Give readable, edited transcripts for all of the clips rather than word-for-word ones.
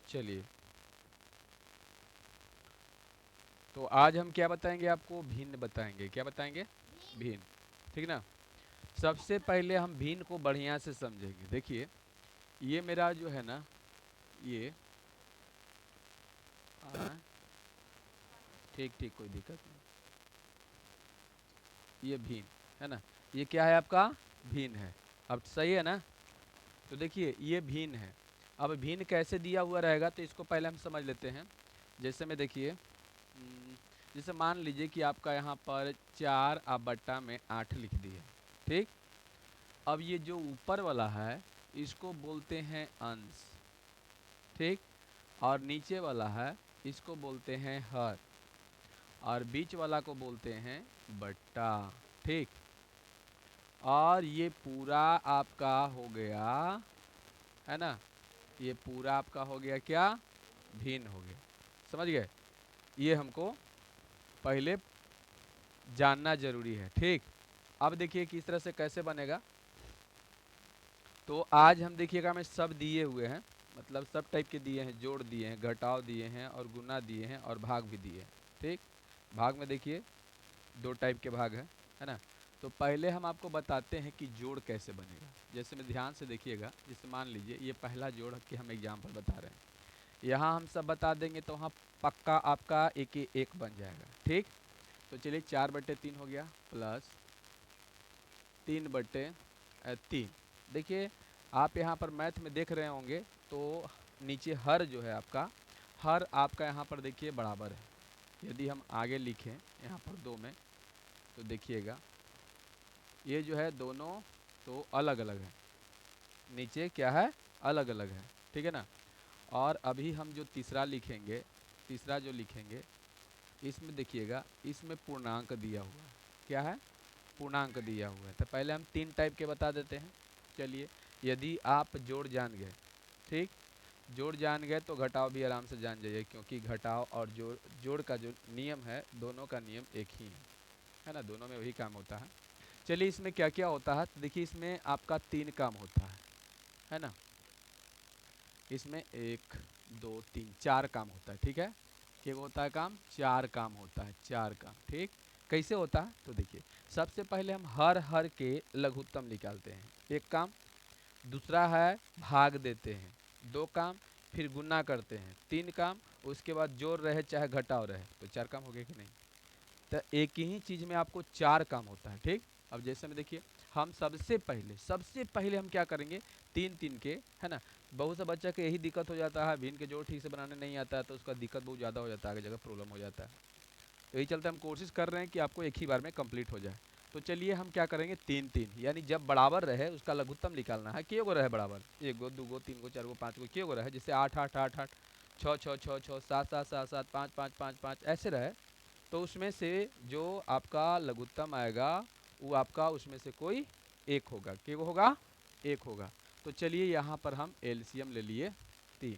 चलिए, तो आज हम क्या बताएंगे आपको? भिन्न बताएंगे। क्या बताएंगे? भिन्न। ठीक ना? सबसे पहले हम भिन्न को बढ़िया से समझेंगे। देखिए, ये मेरा जो है ना, ये आ, ठीक ठीक, कोई दिक्कत नहीं। ये भिन्न है ना, ये क्या है आपका? भिन्न है। अब सही है ना? तो देखिए, ये भिन्न है। अब भिन्न कैसे दिया हुआ रहेगा, तो इसको पहले हम समझ लेते हैं। जैसे में देखिए, जैसे मान लीजिए कि आपका यहाँ पर 4/8 लिख दिए। ठीक। अब ये जो ऊपर वाला है, इसको बोलते हैं अंश। ठीक। और नीचे वाला है, इसको बोलते हैं हर। और बीच वाला को बोलते हैं बट्टा। ठीक। और ये पूरा आपका हो गया, है ना? ये पूरा आपका हो गया क्या? भिन्न हो गया। समझ गए? ये हमको पहले जानना जरूरी है। ठीक। अब देखिए किस तरह से कैसे बनेगा। तो आज हम देखिएगा, हमें सब दिए हुए हैं, मतलब सब टाइप के दिए हैं। जोड़ दिए हैं, घटाव दिए हैं, और गुना दिए हैं, और भाग भी दिए हैं। ठीक। भाग में देखिए दो टाइप के भाग है ना? तो पहले हम आपको बताते हैं कि जोड़ कैसे बनेगा। जैसे में ध्यान से देखिएगा, जैसे मान लीजिए ये पहला जोड़ के हम एग्जाम्पल बता रहे हैं। यहाँ हम सब बता देंगे तो वहाँ पक्का आपका एक ही एक बन जाएगा। ठीक। तो चलिए, 4/3 हो गया, प्लस 3/3। देखिए, आप यहाँ पर मैथ में देख रहे होंगे, तो नीचे हर जो है आपका, हर आपका यहाँ पर देखिए बराबर है। यदि हम आगे लिखें यहाँ पर 2 में, तो देखिएगा ये जो है दोनों तो अलग अलग है, नीचे क्या है? अलग अलग है। ठीक है ना? और अभी हम जो तीसरा लिखेंगे, तीसरा जो लिखेंगे, इसमें देखिएगा, इसमें पूर्णांक दिया हुआ है। क्या है? पूर्णांक दिया हुआ है। तो पहले हम 3 टाइप के बता देते हैं। चलिए, यदि आप जोड़ जान गए, ठीक, जोड़ जान गए तो घटाव भी आराम से जान जाइए, क्योंकि घटाव और जोड़, जोड़ का जो नियम है, दोनों का नियम एक ही है ना? दोनों में वही काम होता है। चलिए, इसमें क्या क्या होता है, तो देखिए इसमें आपका 3 काम होता है ना? इसमें 1 2 3 4 काम होता है। ठीक है? क्या होता है काम? 4 काम होता है, 4 काम। ठीक। कैसे होता है, तो देखिए, सबसे पहले हम हर हर के लघुत्तम निकालते हैं, एक काम। दूसरा है भाग देते हैं, 2 काम। फिर गुना करते हैं, 3 काम। उसके बाद जोड़ रहे चाहे घटाव रहे, तो 4 काम हो गए कि नहीं? तो एक ही चीज में आपको 4 काम होता है। ठीक। अब जैसे में देखिए, हम सबसे पहले हम क्या करेंगे? 3 3 के, है ना? बहुत से बच्चा के यही दिक्कत हो जाता है, भिन्न के जोड़ ठीक से बनाने नहीं आता है, तो उसका दिक्कत बहुत ज़्यादा हो जाता है, आगे जगह प्रॉब्लम हो जाता है। तो यही चलते हम कोशिश कर रहे हैं कि आपको एक ही बार में कंप्लीट हो जाए। तो चलिए, हम क्या करेंगे? 3 3, यानी जब बराबर रहे उसका लघुत्तम निकालना है। किए गो रहे बराबर? 1 गो, 2 गो, 3 गो, 4 गो, 5 गो, किए गो रहे? जैसे 8 8 8 8, 6 6 6 6, 7 7 7 7, 5 5 5 5, ऐसे रहे। तो उसमें से जो आपका लघुत्तम आएगा, वो आपका उसमें से कोई एक होगा। क्या होगा? एक होगा। तो चलिए, यहाँ पर हम एलसीएम ले लिए 3।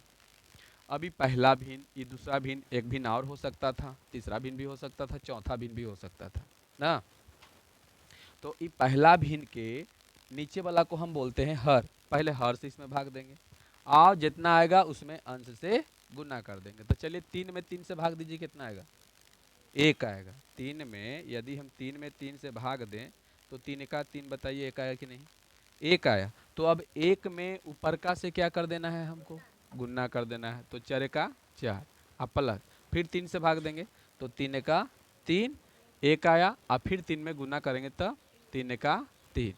अभी पहला भिन्न, ये दूसरा भिन्न, एक भिन्न और हो सकता था, तीसरा भिन्न भी हो सकता था, चौथा भिन्न भी हो सकता था ना? तो ये पहला भिन्न के नीचे वाला को हम बोलते हैं हर। पहले हर से इसमें भाग देंगे, और जितना आएगा उसमें अंश से गुना कर देंगे। तो चलिए, 3 में 3 से भाग दीजिए, कितना आएगा? 1 आएगा। 3 में यदि हम 3 में 3 से भाग दें, तो 3 का 3 बताइए, 1 आया कि नहीं? 1 आया। तो अब 1 में ऊपर का से क्या कर देना है हमको? गुना कर देना है। तो 4 का 4, अब प्लस, फिर 3 से भाग देंगे, तो 3 का 3, 1 आया। अब फिर 3 में गुना करेंगे तो 3 का 3,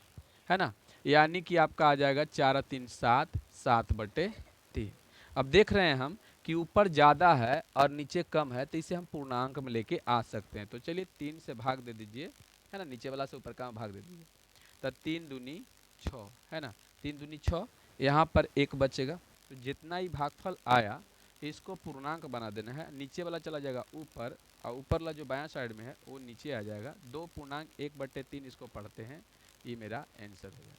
है ना? यानी कि आपका आ जाएगा 4 और 3 7, 7/3। अब देख रहे हैं हम कि ऊपर ज़्यादा है और नीचे कम है, तो इसे हम पूर्णांक में लेके आ सकते हैं। तो चलिए, 3 से भाग दे दीजिए, है ना? नीचे वाला से ऊपर का भाग दे दीजिए, तो 3 दूनी 6, है ना? 3 दूनी 6, यहाँ पर 1 बचेगा। तो जितना ही भागफल आया, इसको पूर्णांक बना देना है। नीचे वाला चला जाएगा ऊपर, और ऊपर वाला जो बायां साइड में है वो नीचे आ जाएगा। 2 पूर्णांक 1/3 इसको पढ़ते हैं। ये मेरा आंसर हो गया।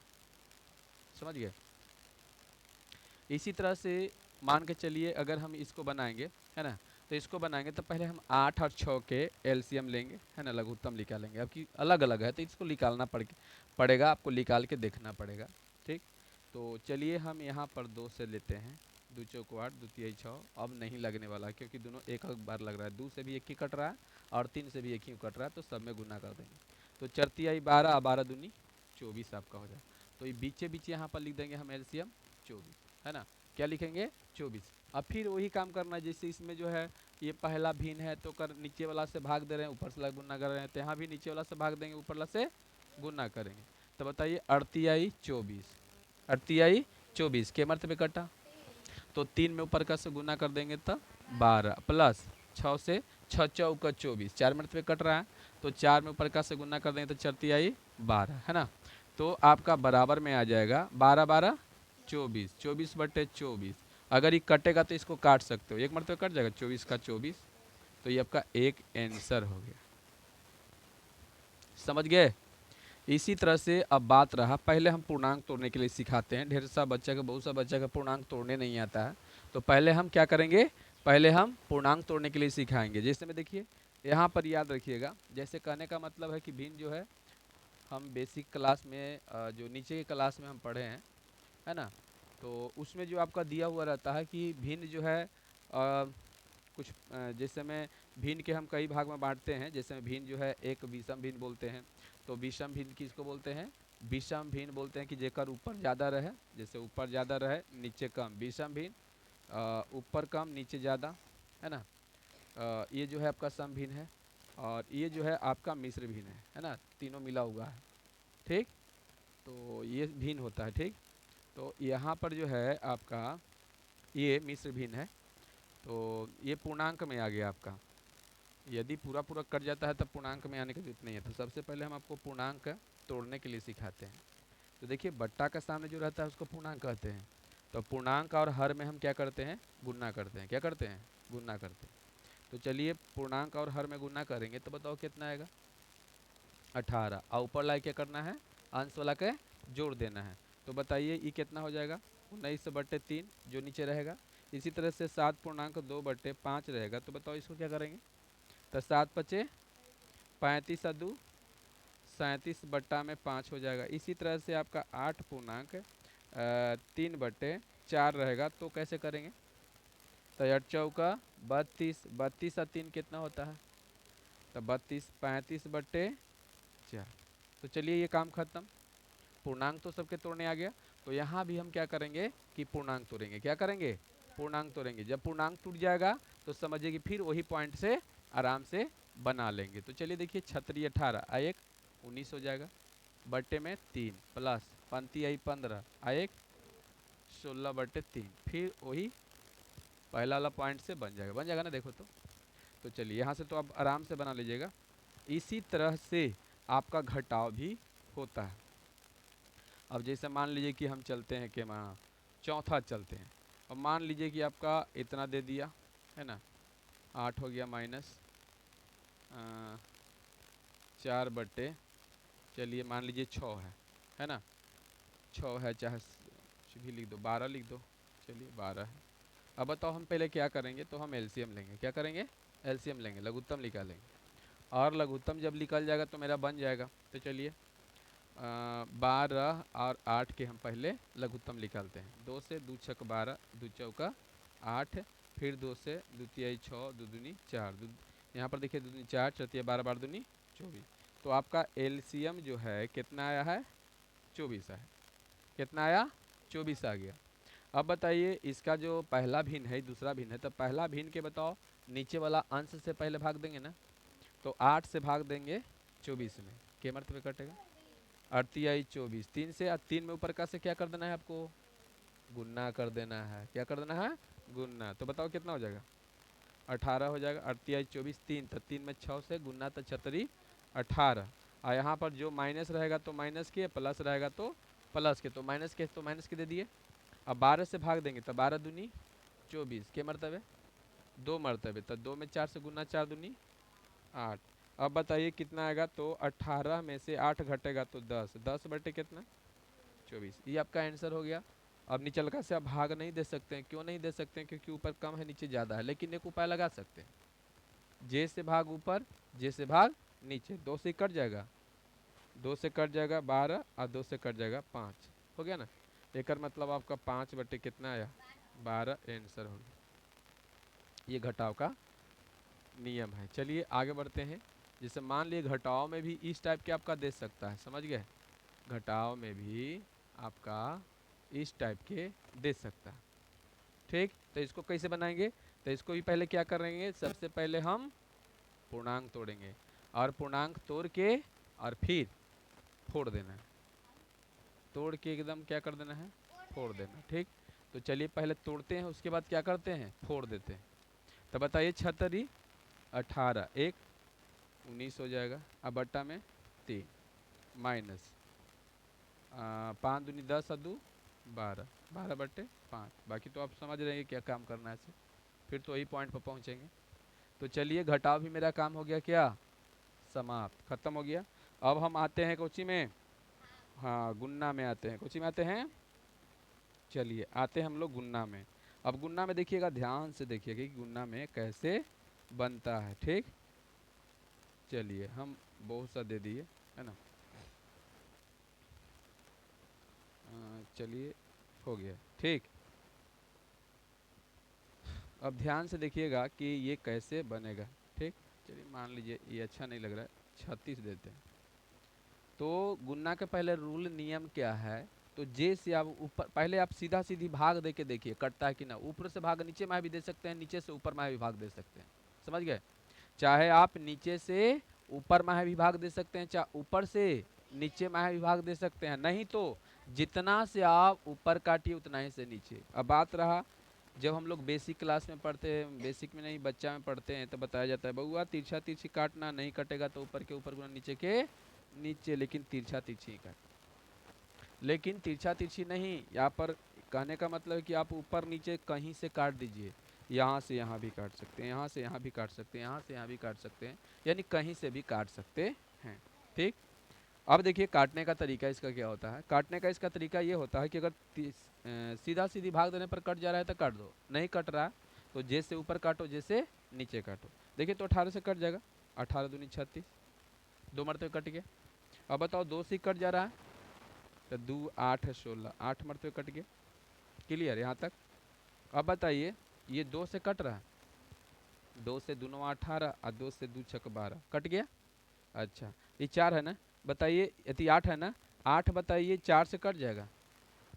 समझ गए? इसी तरह से मान के चलिए, अगर हम इसको बनाएंगे, है ना? तो इसको बनाएंगे तो पहले हम 8 और 6 के एलसीएम लेंगे, है ना? लघुत्तम निकालेंगे। अब कि अलग अलग है, तो इसको निकालना पड़ेगा, आपको निकाल के देखना पड़ेगा। ठीक। तो चलिए, हम यहाँ पर 2 से लेते हैं, दो चौको 8, दो तिहाई 6, अब नहीं लगने वाला क्योंकि दोनों एक एक बार लग रहा है। 2 से भी एक ही कट रहा है और 3 से भी एक ही कट रहा है, तो सब में गुना कर देंगे। तो 4 तिहाई 12, 12 दूनी 24 आपका हो जाए। तो ये बीचे बीचे यहाँ पर लिख देंगे हम एलसीएम 24, है ना। क्या लिखेंगे 24। अब फिर वही काम करना है, जैसे इसमें जो है ये पहला भिन्न है तो कर नीचे वाला से भाग दे रहे हैं, ऊपर से गुना कर रहे हैं, तो यहाँ भी नीचे वाला से भाग देंगे, ऊपर वाला से गुना करेंगे। तो बताइए 38 24, 38 24 के मर्तबे कटा, तो 3 में ऊपर का से गुना कर देंगे तो 12 प्लस 6 से 6 चौका 24, 4 मिनट पे कट रहा है, तो 4 में ऊपर का से गुना कर देंगे तो 4 तिहाई 12, है ना। तो आपका बराबर में आ जाएगा 12 12 24, 24 बटे 24। अगर ये कटेगा तो इसको काट सकते हो, एक मरतबे कट जाएगा 24 का 24, तो ये आपका एक आंसर हो गया। समझ गए। इसी तरह से अब बात रहा, पहले हम पूर्णांक तोड़ने के लिए सिखाते हैं। ढेर सा बच्चा का, बहुत सा बच्चा का पूर्णांक तोड़ने नहीं आता है, तो पहले हम क्या करेंगे, पहले हम पूर्णांक तोड़ने के लिए सिखाएंगे। जैसे में देखिए यहाँ पर याद रखिएगा, जैसे कहने का मतलब है कि भिन्न जो है हम बेसिक क्लास में जो नीचे के क्लास में हम पढ़े हैं, है ना, तो उसमें जो आपका दिया हुआ रहता है कि भिन्न जो है कुछ जैसे में भिन्न के हम कई भाग में बांटते हैं। जैसे में भिन्न जो है एक विषम भिन्न बोलते हैं, तो विषम भिन्न किसको बोलते हैं, विषम भिन्न बोलते हैं कि जेकर ऊपर ज़्यादा रहे, जैसे ऊपर ज़्यादा रहे नीचे कम, विषम भिन्न ऊपर कम नीचे ज़्यादा, है ना। ये जो है आपका सम भिन्न है, और ये जो है आपका मिश्र भिन्न है ना, तीनों मिला हुआ है, ठीक। तो ये भिन्न होता है, ठीक। तो यहाँ पर जो है आपका ये मिश्र भिन्न है, तो ये पूर्णांक में आ गया आपका। यदि पूरा पूरा कट जाता है तब पूर्णांक में आने की जरूरत नहीं है। तो सबसे पहले हम आपको पूर्णांक तोड़ने के लिए सिखाते हैं। तो देखिए बट्टा का सामने जो रहता है उसको पूर्णांक कहते हैं। तो पूर्णांक और हर में हम क्या करते हैं, गुणा करते हैं। क्या करते हैं, गुणा करते हैं। तो चलिए पूर्णांक और हर में गुणा करेंगे तो बताओ कितना आएगा, 18। और ऊपर लाए क्या करना है, अंश वाला के जोड़ देना है। तो बताइए ये कितना हो जाएगा, 19/3 जो नीचे रहेगा। इसी तरह से 7.2/5 रहेगा। तो बताओ इसको क्या करेंगे, तो 7 पचे 35 और 2 37 बट्टा में 5 हो जाएगा। इसी तरह से आपका 8.3/4 रहेगा। तो कैसे करेंगे, तो 8 चौका 32, 32 और 3 कितना होता है, तो 32, 35/4। तो चलिए ये काम खत्म, पूर्णांक तो सबके तोड़ने आ गया। तो यहाँ भी हम क्या करेंगे कि पूर्णांक तोड़ेंगे। क्या करेंगे, पूर्णांक तोड़ेंगे। जब पूर्णांक टूट जाएगा तो समझिए कि फिर वही पॉइंट से आराम से बना लेंगे। तो चलिए देखिए 36 18 आ 1 19 हो जाएगा, बट्टे में 3 प्लस 35 आई 15 आ 1 16/3, फिर वही पहला वाला पॉइंट से बन जाएगा, बन जाएगा ना, देखो तो चलिए यहाँ से तो आप आराम से बना लीजिएगा। इसी तरह से आपका घटाव भी होता है। अब जैसे मान लीजिए कि हम चलते हैं कि चौथा चलते हैं, अब मान लीजिए कि आपका इतना दे दिया, है ना, 8 हो गया माइनस 4 बट्टे, चलिए मान लीजिए 6 है ना, 6 है, चाहे कुछ भी लिख दो, 12 लिख दो, चलिए 12 है। अब बताओ हम पहले क्या करेंगे, तो हम एलसीएम लेंगे। क्या करेंगे, एलसीएम लेंगे, लघुत्तम निकालेंगे। और लघुत्तम जब निकल जाएगा तो मेरा बन जाएगा। तो चलिए 12 और 8 के हम पहले लघुत्तम निकालते हैं। 2 से 2 छक 12, 2 चौका 8, फिर 2 से 2 तिहाई 6, 2 दूनी 4, यहाँ पर देखिए 2 दूनी 4, 4 तिहाई 12, 12 दूनी 24। तो आपका एलसीएम जो है कितना आया है, 24 है। कितना आया, 24 आ गया। अब बताइए इसका जो पहला भिन्न है दूसरा भिन्न है, तो पहला भिन्न के बताओ नीचे वाला अंश से पहले भाग देंगे ना, तो 8 से भाग देंगे 24 में, के मर्तबे कटेगा 38 24, 3 से 3 में ऊपर का से क्या कर देना है आपको, गुन्ना कर देना है। क्या कर देना है, गुन्ना। तो बताओ कितना हो जाएगा, 18 हो जाएगा। 38 24 3, तो 3 में 6 से गुन्ना, तो 36 18। और यहाँ पर जो माइनस रहेगा तो माइनस के, प्लस रहेगा तो प्लस के, तो माइनस के दे दिए। अब 12 से भाग देंगे तो 12 दूनी 24 के मरतबे 2 मरतबे, तो 2 में 4 से गुना 4 दूनी 8। अब बताइए कितना आएगा, तो 18 में से 8 घटेगा तो 10, 10 बटे कितना 24। ये आपका आंसर हो गया। अब नीचलका से आप भाग नहीं दे सकते हैं, क्यों नहीं दे सकते हैं, क्योंकि ऊपर कम है नीचे ज़्यादा है। लेकिन एक उपाय लगा सकते हैं, जे से भाग ऊपर, जे से भाग नीचे, 2 से कट जाएगा, 2 से कट जाएगा 12 और 2 से कट जाएगा 5, हो गया ना। एक मतलब आपका 5 बटे कितना आया 12 आंसर हो गया। ये घटाव का नियम है। चलिए आगे बढ़ते हैं। जैसे मान लिए घटाव में भी इस टाइप के आपका दे सकता है, समझ गए, घटाव में भी आपका इस टाइप के दे सकता है। ठीक, तो इसको कैसे बनाएंगे, तो इसको भी पहले क्या करेंगे, सबसे पहले हम पूर्णांक तोड़ेंगे और पूर्णांक तोड़ के और फिर फोड़ देना है, तोड़ के एकदम क्या कर देना है, फोड़ देना। ठीक, तो चलिए पहले तोड़ते हैं, उसके बाद क्या करते हैं, फोड़ देते हैं। तो बताइए 76 18 एक 19 हो जाएगा, अब बट्टा में 3 माइनस 5 दूनी 10 और 2 12, 12/5। बाकी तो आप समझ रहे हैं क्या काम करना है इसे, फिर तो वही पॉइंट पर पहुंचेंगे। तो चलिए घटाव भी मेरा काम हो गया क्या, समाप्त, खत्म हो गया। अब हम आते हैं कोची में, हाँ गुन्ना में आते हैं, कोची में आते हैं। चलिए आते हैं हम लोग गुन्ना में। अब गुन्ना में देखिएगा, ध्यान से देखिएगा कि गुन्ना में कैसे बनता है। ठीक, चलिए हम बहुत सा दे दिए है ना, चलिए हो गया। ठीक, अब ध्यान से देखिएगा कि ये कैसे बनेगा। ठीक, चलिए मान लीजिए ये अच्छा नहीं लग रहा है, 36 देते हैं। तो गुन्ना के पहले रूल नियम क्या है, तो जे से आप ऊपर, पहले आप सीधा सीधी भाग दे के देखिए कटता है कि ना, ऊपर से भाग नीचे में भी दे सकते हैं, नीचे से ऊपर में भी भाग दे सकते हैं, समझ गए। चाहे आप नीचे से ऊपर में भी भाग दे सकते हैं, चाहे ऊपर से नीचे में भी भाग दे सकते हैं, नहीं तो जितना से आप ऊपर काटिए उतना ही से नीचे। अब बात रहा, जब हम लोग बेसिक क्लास में पढ़ते हैं, बेसिक में नहीं बच्चा में पढ़ते हैं, तो बताया जाता है बउआ तिरछा तिरछी काटना, नहीं कटेगा तो ऊपर के ऊपर गुना नीचे के नीचे, लेकिन तिरछा तिरछी काट, लेकिन तिरछा तिरछी नहीं, यहाँ पर कहने का मतलब है कि आप ऊपर नीचे कहीं से काट दीजिए, यहाँ से यहाँ भी काट सकते हैं, यहाँ से यहाँ भी काट सकते हैं, यहाँ से यहाँ भी काट सकते हैं, यानी कहीं से भी काट सकते हैं। ठीक, अब देखिए काटने का तरीका इसका क्या होता है, काटने का इसका तरीका ये होता है कि अगर सीधा सीधी भाग देने पर कट जा रहा है तो काट दो, नहीं कट रहा तो जैसे ऊपर काटो जैसे नीचे काटो। देखिए तो 18 से कट जाएगा, 18 दूनी 36, 2 मरतबे कट गया। अब बताओ 2 से कट जा रहा है, तो 2 8 16, 8 मरतबे कट गया। क्लियर यहाँ तक। अब बताइए ये 2 से कट रहा है, 2 से 2 9 18 और 2 से 2 6 12, कट गया। अच्छा ये 4 है ना, बताइए यदि 8 है ना, 8 बताइए 4 से कट जाएगा,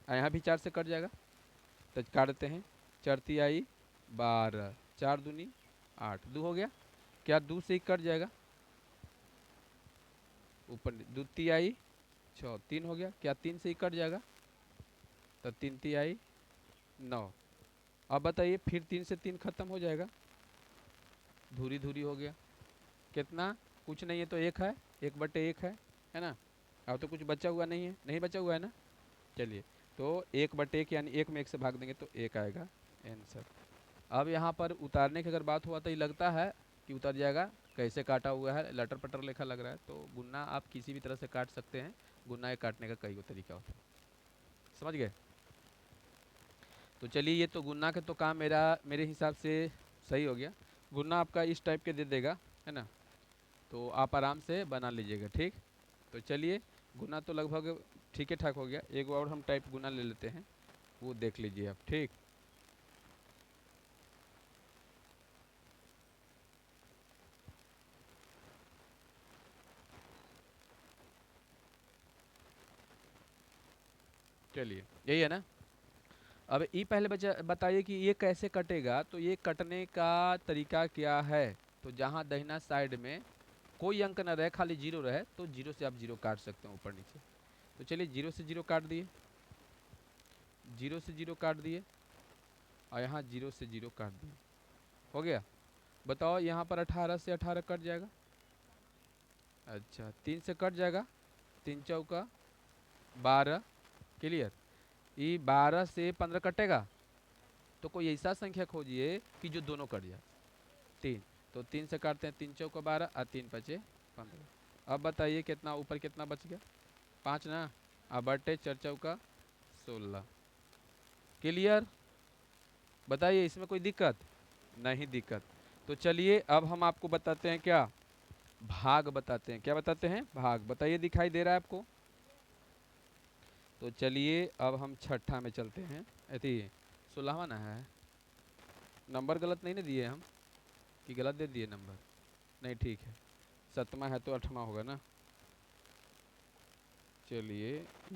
यहाँ भी 4 से कट जाएगा, तो काटते हैं, चरती आई 12, 4 दूनी 8, 2 हो गया, क्या 2 से ही कट जाएगा, ऊपर दूती आई 6, 3 हो गया, क्या 3 से ही कट जाएगा, तो 3 ती आई 9। अब बताइए फिर 3 से 3 खत्म हो जाएगा, धूरी धूरी हो गया, कितना, कुछ नहीं है तो 1 है, 1/1 है ना। अब तो कुछ बचा हुआ नहीं है, नहीं बचा हुआ है ना। चलिए तो 1/1 यानी 1 में 1 से भाग देंगे तो 1 आएगा आंसर। अब यहाँ पर उतारने की अगर बात हुआ तो ये लगता है कि उतर जाएगा, कैसे काटा हुआ है, लटर पटर लेखा लग रहा है, तो गुन्ना आप किसी भी तरह से काट सकते हैं, गुन्ना के काटने का कई तरीका होता है, समझ गए। तो चलिए ये तो गुन्ना के तो काम मेरा मेरे हिसाब से सही हो गया, गुन्ना आपका इस टाइप के दे देगा है ना, तो आप आराम से बना लीजिएगा। ठीक, तो चलिए गुना तो लगभग ठीक है ठाक हो गया, एक और हम टाइप गुना ले लेते हैं, वो देख लीजिए आप। ठीक, चलिए यही है ना। अब ये पहले बचा बताइए कि ये कैसे कटेगा, तो ये कटने का तरीका क्या है, तो जहाँ दहिना साइड में कोई अंक न रहे, खाली जीरो रहे, तो जीरो से आप जीरो काट सकते हैं ऊपर नीचे। तो चलिए जीरो से जीरो काट दिए, जीरो से जीरो काट दिए, और यहाँ जीरो से जीरो काट दिए, हो गया। बताओ यहाँ पर 18 से 18 कट जाएगा, अच्छा 3 से कट जाएगा, 3 चौका 12, क्लियर। ये 12 से 15 कटेगा, तो कोई ऐसा संख्या खोजिए कि जो दोनों कट जाए, 3, तो 3 से काटते हैं, 3 चौका 12 और 3 बचे 15। अब बताइए कितना ऊपर कितना बच गया, 5 ना, अब बटे 4 चौका 16, क्लियर। बताइए इसमें कोई दिक्कत नहीं, दिक्कत। तो चलिए अब हम आपको बताते हैं क्या, भाग बताते हैं, क्या बताते हैं, भाग। बताइए दिखाई दे रहा है आपको। तो चलिए अब हम छठा में चलते हैं, अति 16वां ना है, नंबर गलत नहीं ना दिए हम, कि गलत दे दिए नंबर? नहीं ठीक है, 7वां है तो 8वां होगा ना। चलिए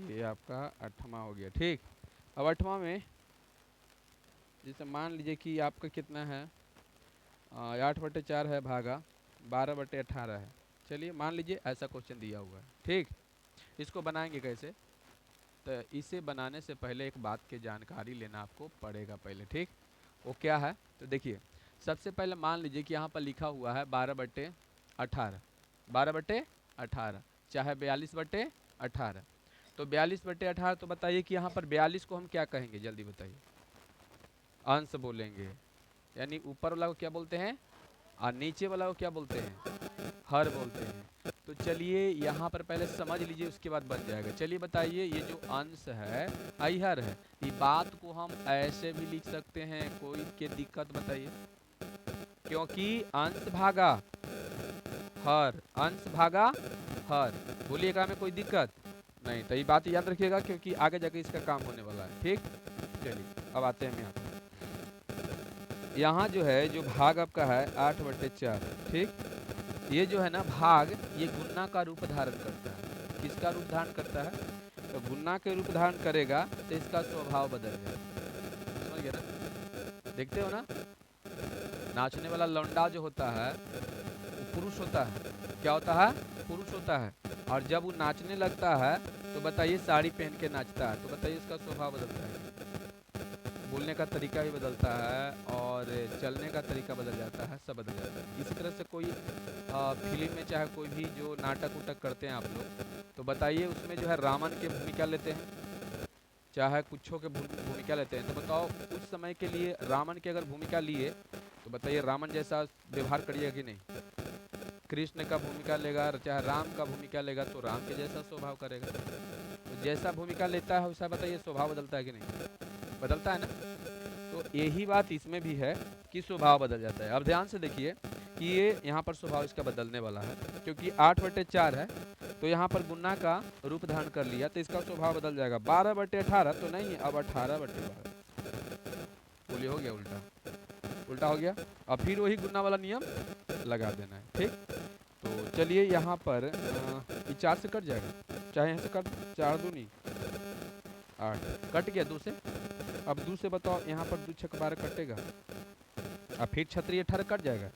ये आपका 8वां हो गया, ठीक। अब 8वां में जैसे मान लीजिए कि आपका कितना है, 8/4 है भागा 12/18 है। चलिए मान लीजिए ऐसा क्वेश्चन दिया हुआ है, ठीक। इसको बनाएंगे कैसे? तो इसे बनाने से पहले एक बात की जानकारी लेना आपको पड़ेगा पहले, ठीक। वो क्या है? तो देखिए, सबसे पहले मान लीजिए कि यहाँ पर लिखा हुआ है 12/18, 12/18 चाहे 42/18। तो 42/18, तो बताइए कि यहाँ पर 42 को हम क्या कहेंगे, जल्दी बताइए। अंश बोलेंगे, यानी ऊपर वाला को क्या बोलते हैं और नीचे वाला को क्या बोलते हैं, हर बोलते हैं। तो चलिए यहाँ पर पहले समझ लीजिए, उसके बाद बन जाएगा। चलिए बताइए, ये जो अंश है आई हर है, ये बात को हम ऐसे भी लिख सकते हैं, कोई के दिक्कत बताइए? क्योंकि अंश भागा हर, अंश भागा हर, बोलिएगा हमें कोई दिक्कत नहीं। तो ये बात याद रखिएगा, क्योंकि आगे जाके इसका काम होने वाला है, ठीक। चलिए अब आते हैं हम यहाँ जो है, जो भाग आपका है 8/4, ठीक। ये जो है ना भाग, ये गुना का रूप धारण करता है। किसका रूप धारण करता है? तो गुना के रूप धारण करेगा तो इसका स्वभाव बदल जाएगा, समझ गए ना? देखते हो ना, नाचने वाला लौंडा जो होता है वो पुरुष होता है। क्या होता है? पुरुष होता है। और जब वो नाचने लगता है तो बताइए साड़ी पहन के नाचता है, तो बताइए इसका स्वभाव बदलता है, बोलने का तरीका भी बदलता है और चलने का तरीका बदल जाता है, सब बदल जाता है। इसी तरह से कोई फिल्म में चाहे कोई भी जो नाटक उटक करते हैं आप लोग, तो बताइए उसमें जो है रावण की भूमिका लेते हैं, चाहे कुछों के भूमिका लेते हैं, तो बताओ उस समय के लिए रावण की अगर भूमिका लिए तो बताइए रावण जैसा व्यवहार करिएगा कि नहीं? कृष्ण का भूमिका लेगा, चाहे राम का भूमिका लेगा तो राम के जैसा स्वभाव करेगा। तो जैसा भूमिका लेता है वैसा बताइए स्वभाव बदलता है कि नहीं? बदलता है ना। तो यही बात इसमें भी है कि स्वभाव बदल जाता है। अब ध्यान से देखिए कि ये यहाँ पर स्वभाव इसका बदलने वाला है, क्योंकि 8/4 है तो यहाँ पर गुना का रूप धारण कर लिया तो इसका स्वभाव बदल जाएगा। 12/18 तो नहीं है, अब 18/12। बोलिए हो गया उल्टा, उल्टा हो गया। अब फिर वही गुना वाला नियम लगा देना है, ठीक। तो चलिए यहाँ पर ये 4 से कट जाएगा, चाहे यहाँ से कट, 4 दूनी 8 कट गया 2 से। अब 2 से बताओ, यहाँ पर 2 छक 12 कटेगा, अब फिर 36 18 कट जाएगा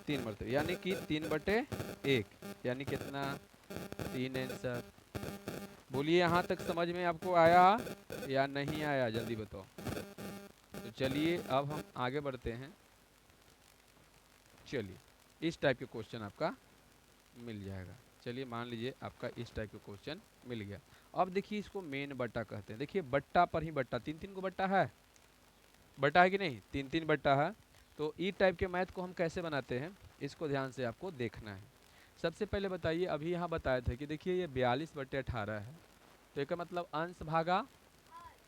3 मरते, यानी कि 3/1, यानी कितना 3 आंसर। बोलिए यहाँ तक समझ में आपको आया या नहीं आया, जल्दी बताओ। तो चलिए अब हम आगे बढ़ते हैं। चलिए इस टाइप के क्वेश्चन आपका मिल जाएगा। चलिए मान लीजिए आपका इस टाइप के क्वेश्चन मिल गया। अब देखिए इसको मेन बट्टा कहते हैं। देखिए बट्टा पर ही बट्टा, 3-3 को बट्टा है, बट्टा है कि नहीं? 3-3 बट्टा है। तो ई टाइप के मैथ को हम कैसे बनाते हैं, इसको ध्यान से आपको देखना है। सबसे पहले बताइए, अभी यहाँ बताए थे कि देखिए ये 42/18 है, तो इसका मतलब अंश भागा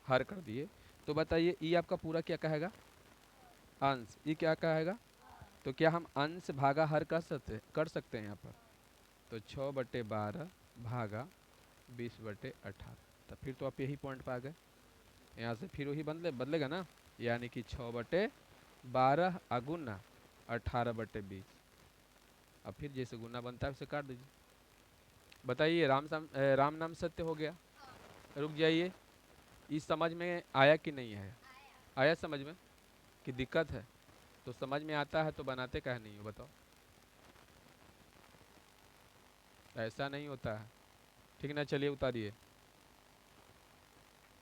हर कर दिए। तो बताइए ई आपका पूरा क्या कहेगा? अंश। ई क्या कहेगा? तो क्या हम अंश भागा हर कर सकते हैं यहाँ पर? तो 6/12 भागा 20/18। तो फिर तो आप यही पॉइंट पर आ गए। यहाँ से फिर वही बदलेगा ना, यानी कि 6/12 अगुना 18/20। अब फिर जैसे गुना बनता है उसे काट दीजिए। बताइए राम नाम सत्य हो गया। रुक जाइए, इस समझ में आया कि नहीं आया? आया समझ में कि दिक्कत है? तो समझ में आता है तो बनाते काहे नहीं हो, बताओ। ऐसा नहीं होता है, ठीक ना। चलिए उतारिए।